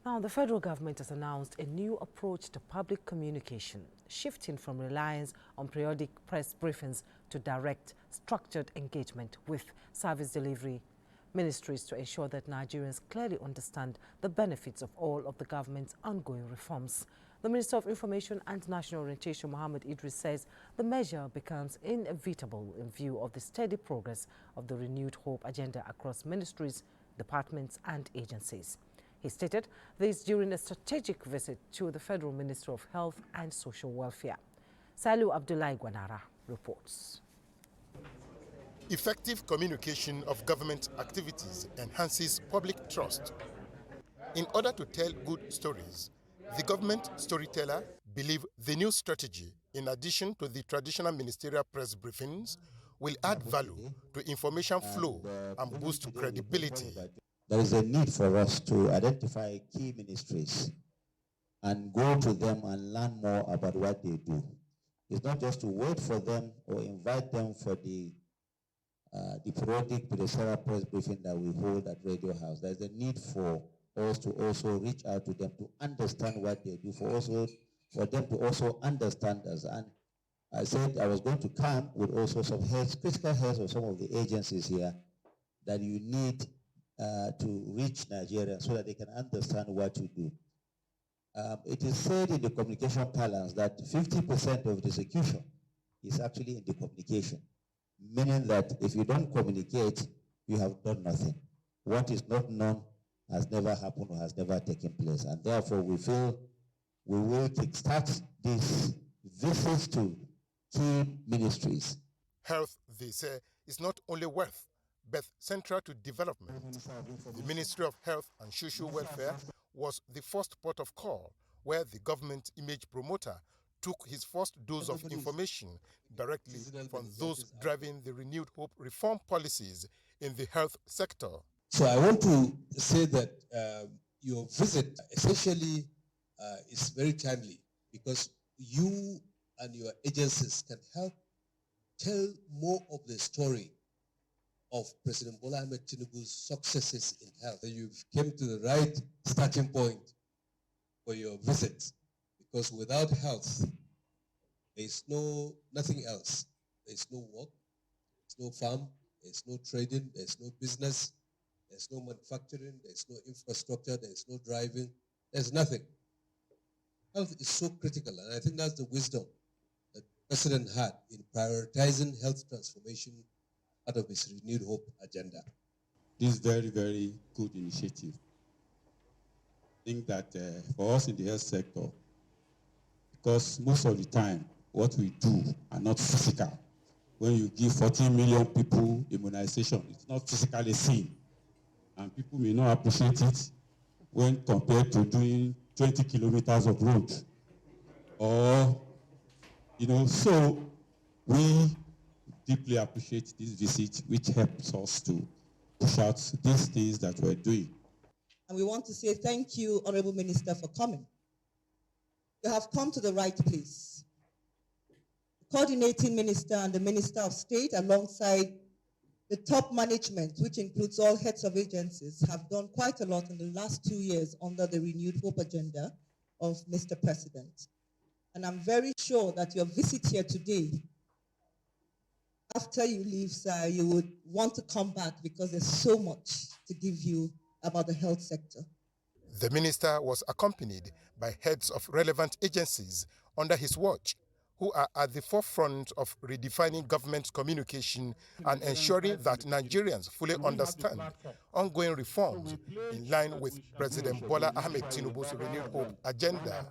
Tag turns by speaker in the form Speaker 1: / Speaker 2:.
Speaker 1: Now, the federal government has announced a new approach to public communication, shifting from reliance on periodic press briefings to direct, structured engagement with service delivery ministries to ensure that Nigerians clearly understand the benefits of all of the government's ongoing reforms. The Minister of Information and National Orientation, Mohammed Idris, says the measure becomes inevitable in view of the steady progress of the renewed hope agenda across ministries, departments and agencies. He stated this during a strategic visit to the Federal Minister of Health and Social Welfare. Salou Abdoulaye Gwanara reports.
Speaker 2: Effective communication of government activities enhances public trust. In order to tell good stories, the government storyteller believes the new strategy, in addition to the traditional ministerial press briefings, will add value to information flow and boost credibility.
Speaker 3: There is a need for us to identify key ministries and go to them and learn more about what they do. It's not just to wait for them or invite them for the periodic ministerial press briefing that we hold at Radio House. There's a need for us to also reach out to them to understand what they do, for them to also understand us. And I said I was going to come with also some heads, critical heads of some of the agencies here that you need to reach Nigerians so that they can understand what you do. It is said in the communication parlance that 50% of the execution is actually in the communication, meaning that if you don't communicate, you have done nothing. What is not known has never happened or has never taken place. And therefore, we feel we will kickstart these visits to key ministries.
Speaker 2: Health, they say, is not only wealth, but central to development. The Ministry of Health and Social Welfare was the first port of call where the government image promoter took his first dose of information directly from those driving the renewed hope reform policies in the health sector.
Speaker 4: So I want to say that your visit essentially is very timely because you and your agencies can help tell more of the story of President Bola Ahmed Tinubu's successes in health. You've came to the right starting point for your visit because without health, there's nothing else. There's no work, there's no farm, there's no trading, there's no business, there's no manufacturing, there's no infrastructure, there's no driving, there's nothing. Health is so critical, and I think that's the wisdom that the President had in prioritizing health transformation out of his renewed hope agenda.
Speaker 5: This is very, very good initiative. I think that for us in the health sector, because most of the time, what we do are not physical. When you give 14 million people immunization, it's not physically seen. And people may not appreciate it when compared to doing 20 kilometers of road. Or, so we deeply appreciate this visit, which helps us to push out these things that we're doing.
Speaker 6: And we want to say thank you, Honorable Minister, for coming. You have come to the right place. The coordinating minister and the Minister of State, alongside the top management, which includes all heads of agencies, have done quite a lot in the last 2 years under the renewed hope agenda of Mr. President. And I'm very sure that your visit here today, after you leave, sir, you would want to come back because there's so much to give you about the health sector.
Speaker 2: The minister was accompanied by heads of relevant agencies under his watch, who are at the forefront of redefining government communication and ensuring that Nigerians fully understand ongoing reforms in line with President Bola Ahmed Tinubu's renewed hope agenda.